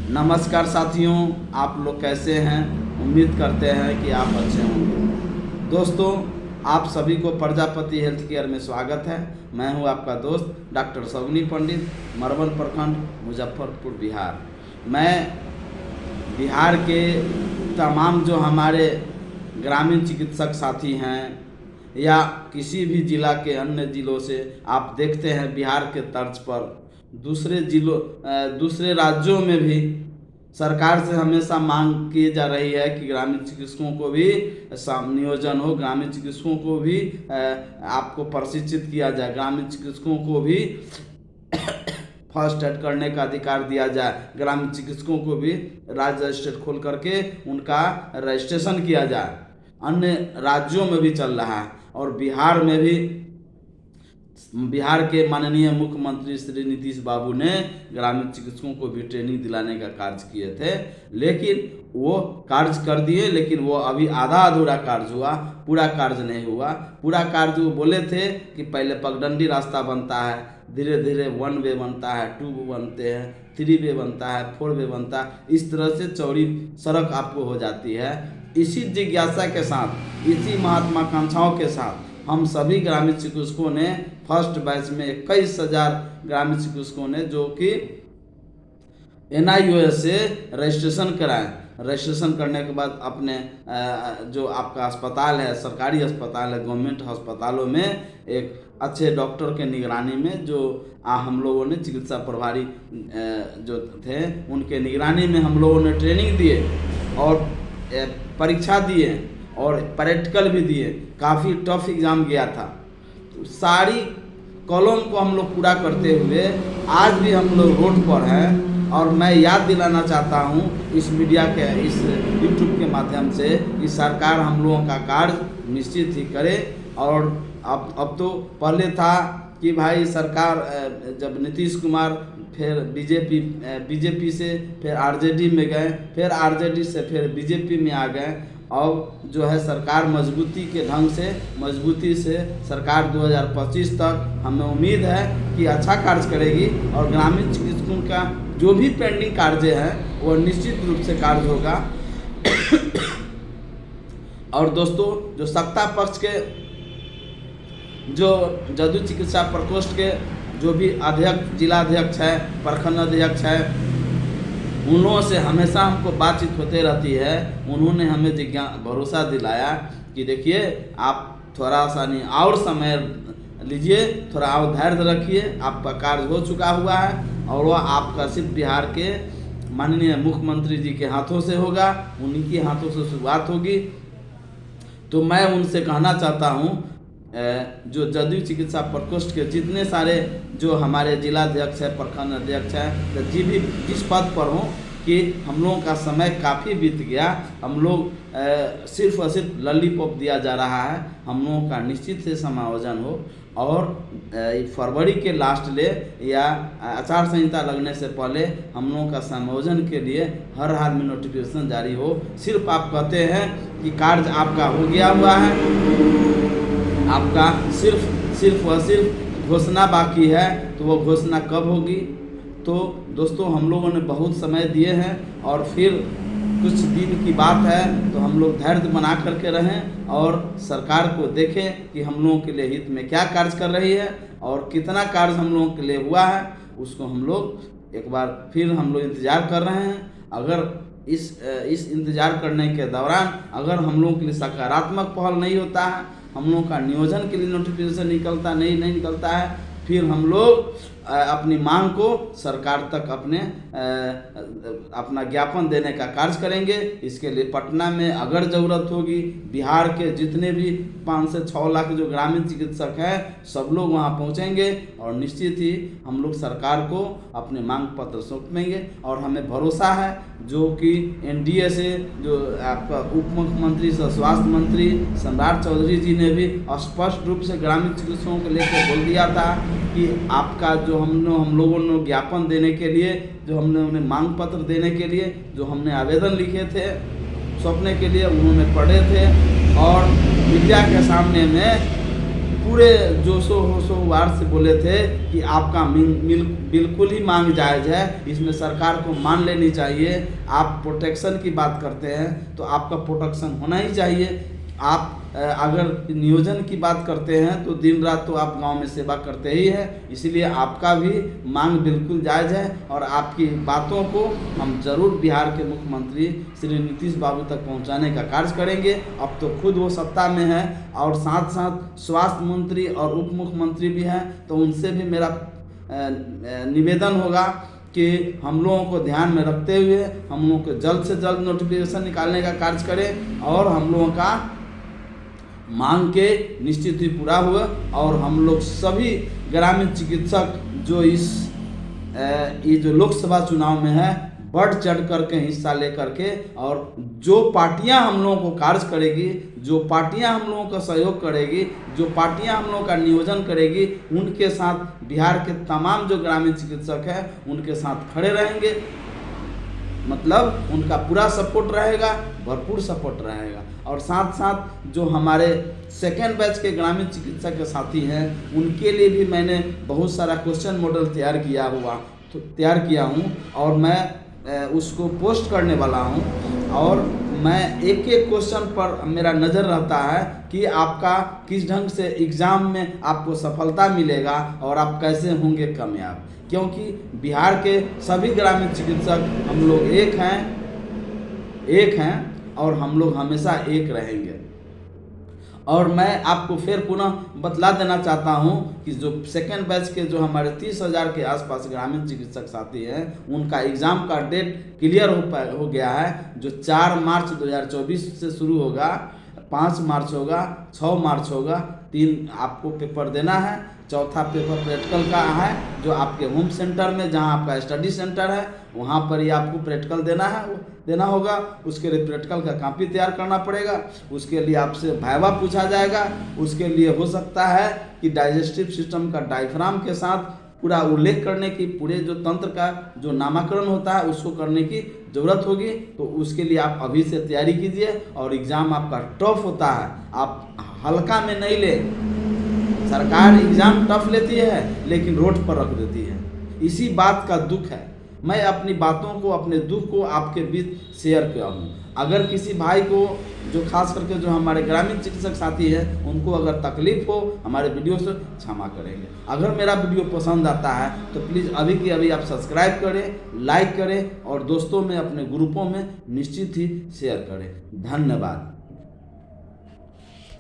नमस्कार साथियों, आप लोग कैसे हैं। उम्मीद करते हैं कि आप अच्छे होंगे। दोस्तों, आप सभी को प्रजापति हेल्थ केयर में स्वागत है। मैं हूं आपका दोस्त डॉक्टर सगुनी पंडित, मरवन प्रखंड, मुजफ्फरपुर, बिहार। मैं बिहार के तमाम जो हमारे ग्रामीण चिकित्सक साथी हैं या किसी भी जिला के अन्य जिलों से आप देखते हैं, बिहार के तर्ज पर दूसरे राज्यों में भी सरकार से हमेशा मांग की जा रही है कि ग्रामीण चिकित्सकों को भी नियोजन हो, ग्रामीण चिकित्सकों को भी आपको प्रशिक्षित किया जाए, ग्रामीण चिकित्सकों को भी फर्स्ट एड करने का अधिकार दिया जाए, ग्रामीण चिकित्सकों को भी राज्य रजिस्ट्रेट खोल करके उनका रजिस्ट्रेशन किया जाए। अन्य राज्यों में भी चल रहा है और बिहार में भी बिहार के माननीय मुख्यमंत्री श्री नीतीश बाबू ने ग्रामीण चिकित्सकों को भी ट्रेनिंग दिलाने का कार्य किए थे, लेकिन वो कार्य कर दिए, लेकिन वो अभी आधा अधूरा कार्य हुआ, पूरा कार्य नहीं हुआ। पूरा कार्य वो बोले थे कि पहले पगडंडी रास्ता बनता है, धीरे धीरे 1 वे बनता है, 2 वे बनते हैं, 3 वे बनता है, 4 वे बनता है, इस तरह से चौड़ी सड़क आपको हो जाती है। इसी जिज्ञासा के साथ, इसी महत्वाकांक्षाओं के साथ हम सभी ग्रामीण चिकित्सकों ने फर्स्ट बैच में 21,000 ग्रामीण चिकित्सकों ने जो कि NIOS से रजिस्ट्रेशन कराएं। रजिस्ट्रेशन करने के बाद अपने जो आपका अस्पताल है, सरकारी अस्पताल है, गवर्नमेंट अस्पतालों में एक अच्छे डॉक्टर के निगरानी में, जो हम लोगों ने चिकित्सा प्रभारी जो थे उनके निगरानी में हम लोगों ने ट्रेनिंग दिए और परीक्षा दिए और प्रैक्टिकल भी दिए। काफ़ी टफ एग्ज़ाम गया था। तो सारी कॉलम को हम लोग पूरा करते हुए आज भी हम लोग रोड पर हैं और मैं याद दिलाना चाहता हूं इस मीडिया के, इस YouTube के माध्यम से कि सरकार हम लोगों का कार्य निश्चित ही करे। और अब तो पहले था कि भाई सरकार, जब नीतीश कुमार फिर बीजेपी से फिर RJD में गए, फिर RJD से फिर BJP में आ गए। अब जो है सरकार मजबूती से सरकार 2025 तक हमें उम्मीद है कि अच्छा कार्य करेगी और ग्रामीण चिकित्सकों का जो भी पेंडिंग कार्य है वो निश्चित रूप से कार्य होगा। और दोस्तों, जो सत्ता पक्ष के जो जदयू चिकित्सा प्रकोष्ठ के जो भी अध्यक्ष, जिला अध्यक्ष है, प्रखंड अध्यक्ष है, उन लोगों से हमेशा हमको बातचीत होते रहती है। उन्होंने हमें भरोसा दिलाया कि देखिए, आप थोड़ा सा नहीं और समय लीजिए, थोड़ा और धैर्य रखिए, आपका कार्य हो चुका हुआ है और वह आपका सिर्फ बिहार के माननीय मुख्यमंत्री जी के हाथों से होगा, उन्हीं के हाथों से शुरुआत होगी। तो मैं उनसे कहना चाहता हूँ, जो जदयू चिकित्सा प्रकोष्ठ के जितने सारे जो हमारे जिलाध्यक्ष है, प्रखंड अध्यक्ष है, जिस पद पर हों, कि हम लोगों का समय काफ़ी बीत गया। हम लोग सिर्फ और सिर्फ लॉलीपॉप दिया जा रहा है। हम लोगों का निश्चित से समायोजन हो और फरवरी के लास्ट ले या आचार संहिता लगने से पहले हम लोगों का समायोजन के लिए हर हाल में नोटिफिकेशन जारी हो। सिर्फ आप कहते हैं कि कार्य आपका हो गया हुआ है, आपका सिर्फ व सिर्फ घोषणा बाकी है, तो वो घोषणा कब होगी। तो दोस्तों, हम लोगों ने बहुत समय दिए हैं और फिर कुछ दिन की बात है, तो हम लोग धैर्य बना करके रहें और सरकार को देखें कि हम लोगों के लिए हित में क्या कार्य कर रही है और कितना कार्य हम लोगों के लिए हुआ है, उसको हम लोग एक बार फिर हम लोग इंतज़ार कर रहे हैं। अगर इस इंतज़ार करने के दौरान अगर हम लोगों के लिए सकारात्मक पहल नहीं होता है, हम लोगों का नियोजन के लिए नोटिफिकेशन नहीं निकलता है, फिर हम लोग अपनी मांग को सरकार तक अपना ज्ञापन देने का कार्य करेंगे। इसके लिए पटना में अगर ज़रूरत होगी, बिहार के जितने भी 5 से 6 लाख जो ग्रामीण चिकित्सक हैं, सब लोग वहां पहुंचेंगे और निश्चित ही हम लोग सरकार को अपने मांग पत्र सौंपेंगे। और हमें भरोसा है जो कि NDA से जो आपका उप मुख्यमंत्री स्वास्थ्य मंत्री सम्राट चौधरी जी ने भी स्पष्ट रूप से ग्रामीण चिकित्सकों को लेकर बोल दिया था कि आपका जो हम लोगों ने ज्ञापन देने के लिए, जो हमने उन्हें मांग पत्र देने के लिए जो हमने आवेदन लिखे थे, सौंपने के लिए उन्होंने पढ़े थे और मीडिया के सामने में पूरे जोशो होशो वार से बोले थे कि आपका बिल्कुल ही मांग जायज़ है, इसमें सरकार को मान लेनी चाहिए। आप प्रोटेक्शन की बात करते हैं तो आपका प्रोटेक्शन होना ही चाहिए। आप अगर नियोजन की बात करते हैं तो दिन रात तो आप गांव में सेवा करते ही हैं, इसलिए आपका भी मांग बिल्कुल जायज़ है और आपकी बातों को हम जरूर बिहार के मुख्यमंत्री श्री नीतीश बाबू तक पहुंचाने का कार्य करेंगे। अब तो खुद वो सत्ता में है और साथ साथ स्वास्थ्य मंत्री और उप मुख्यमंत्री भी हैं, तो उनसे भी मेरा निवेदन होगा कि हम लोगों को ध्यान में रखते हुए हम लोगों को जल्द से जल्द नोटिफिकेशन निकालने का कार्य करें और हम लोगों का मांग के निश्चित ही पूरा हुआ और हम लोग सभी ग्रामीण चिकित्सक जो ये जो लोकसभा चुनाव में है बढ़ चढ़ करके हिस्सा ले करके, और जो पार्टियां हम लोगों को कार्य करेगी, जो पार्टियां हम लोगों का सहयोग करेगी, जो पार्टियां हम लोगों का नियोजन करेगी, उनके साथ बिहार के तमाम जो ग्रामीण चिकित्सक हैं उनके साथ खड़े रहेंगे। मतलब उनका पूरा सपोर्ट रहेगा, भरपूर सपोर्ट रहेगा। और साथ साथ जो हमारे सेकेंड बैच के ग्रामीण चिकित्सा के साथी हैं उनके लिए भी मैंने बहुत सारा क्वेश्चन मॉडल तैयार किया हूँ और मैं उसको पोस्ट करने वाला हूँ। और मैं एक एक क्वेश्चन पर मेरा नज़र रहता है कि आपका किस ढंग से एग्ज़ाम में आपको सफलता मिलेगा और आप कैसे होंगे कामयाब, क्योंकि बिहार के सभी ग्रामीण चिकित्सक हम लोग एक हैं और हम लोग हमेशा एक रहेंगे। और मैं आपको फिर पुनः बतला देना चाहता हूं कि जो सेकेंड बैच के जो हमारे 30,000 के आसपास ग्रामीण चिकित्सक साथी हैं उनका एग्ज़ाम का डेट क्लियर हो गया है, जो 4 मार्च 2024 से शुरू होगा, 5 मार्च होगा, 6 मार्च होगा। 3 आपको पेपर देना है, चौथा पेपर प्रैक्टिकल का है जो आपके होम सेंटर में जहां आपका स्टडी सेंटर है वहां पर ही आपको प्रैक्टिकल देना होगा। उसके लिए प्रैक्टिकल का कॉपी तैयार करना पड़ेगा, उसके लिए आपसे वाइवा पूछा जाएगा, उसके लिए हो सकता है कि डाइजेस्टिव सिस्टम का डायफ्राम के साथ पूरा उल्लेख करने की, पूरे जो तंत्र का जो नामकरण होता है उसको करने की ज़रूरत होगी। तो उसके लिए आप अभी से तैयारी कीजिए और एग्ज़ाम आपका टफ होता है, आप हल्का में नहीं ले। सरकार एग्ज़ाम टफ लेती है लेकिन रोड पर रख देती है, इसी बात का दुख है। मैं अपनी बातों को, अपने दुख को आपके बीच शेयर किया हूँ। अगर किसी भाई को, जो खास करके जो हमारे ग्रामीण चिकित्सक साथी हैं, उनको अगर तकलीफ हो हमारे वीडियो से क्षमा करेंगे। अगर मेरा वीडियो पसंद आता है तो प्लीज़ अभी की अभी आप सब्सक्राइब करें, लाइक करें और दोस्तों में, अपने ग्रुपों में निश्चित ही शेयर करें। धन्यवाद।